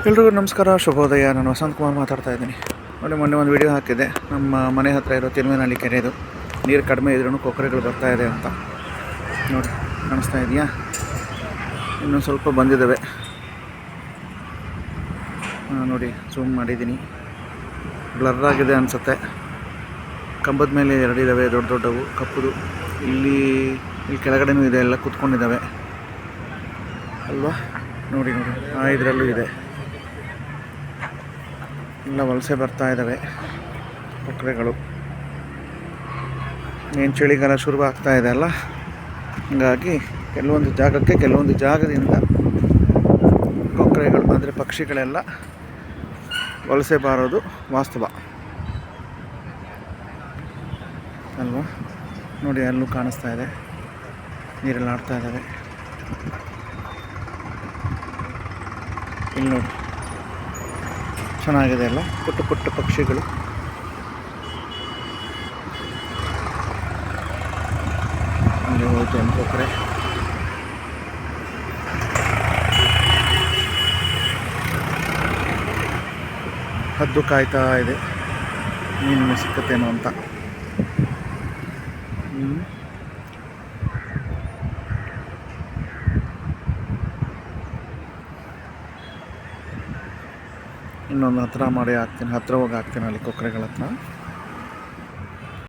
ಎಲ್ರಿಗೂ ನಮಸ್ಕಾರ, ಶುಭೋದಯ. ನಾನು ವಸಂತ್ ಕುಮಾರ್ ಮಾತಾಡ್ತಾ ಇದ್ದೀನಿ. ನೋಡಿ, ಮೊನ್ನೆ ಒಂದು ವಿಡಿಯೋ ಹಾಕಿದ್ದೆ. ನಮ್ಮ ಮನೆ ಹತ್ತಿರ ಇರೋ ತಿರುವೇನಹಳ್ಳಿ ಕೆರೆದು ನೀರು ಕಡಿಮೆ ಇದ್ರೂ ಕೊಕ್ಕರೆಗಳು ಬರ್ತಾಯಿದೆ ಅಂತ. ನೋಡಿ, ಕಾಣಿಸ್ತಾ ಇದೆಯಾ? ಇನ್ನೊಂದು ಸ್ವಲ್ಪ ಬಂದಿದ್ದಾವೆ. ನೋಡಿ, ಝೂಮ್ ಮಾಡಿದ್ದೀನಿ. ಬ್ಲರ್ ಆಗಿದೆ ಅನಿಸುತ್ತೆ. ಕಂಬದ ಮೇಲೆ ಎರಡಿದ್ದಾವೆ, ದೊಡ್ಡ ದೊಡ್ಡವು ಕಪ್ಪುದು. ಇಲ್ಲಿ ಕೆಳಗಡೆನೂ ಇದೆ, ಎಲ್ಲ ಕೂತ್ಕೊಂಡಿದ್ದಾವೆ ಅಲ್ವಾ? ನೋಡಿ, ಇದರಲ್ಲೂ ಇದೆ. ಎಲ್ಲ ವಲಸೆ ಬರ್ತಾ ಇದ್ದಾವೆ ಕೊಕ್ಕರೆಗಳು. ಏನು ಚಳಿಗಾಲ ಶುರು ಆಗ್ತಾ ಇದೆ ಅಲ್ಲ, ಹಾಗಾಗಿ ಕೆಲವೊಂದು ಜಾಗದಿಂದ ಕೊಕ್ಕರೆಗಳು ಅಂದರೆ ಪಕ್ಷಿಗಳೆಲ್ಲ ವಲಸೆ ಬಾರೋದು ವಾಸ್ತವ ಅಲ್ವಾ? ನೋಡಿ, ಅಲ್ಲೂ ಕಾಣಿಸ್ತಾ ಇದೆ, ನೀರೆಲ್ಲ ಆಡ್ತಾ ಇದ್ದಾವೆ. ಇಲ್ಲಿ ನೋಡಿ, ಚೆನ್ನಾಗಿದೆ ಅಲ್ಲ, ಪುಟ್ಟ ಪುಟ್ಟ ಪಕ್ಷಿಗಳು. ಅಲ್ಲಿ ಹೋಯ್ತು ಒಂದು ಕೊಕ್ಕರೆ. ಹದ್ದು ಕಾಯ್ತಾ ಇದೆ ಮೀನು ಸಿಕ್ಕತ್ತೇನೋ ಅಂತ. ಇನ್ನೊಂದು ಹತ್ರ ಹೋಗಿ ಹಾಕ್ತೀನಿ ಅಲ್ಲಿ ಕೊಕ್ಕರೆಗಳ ಹತ್ರ.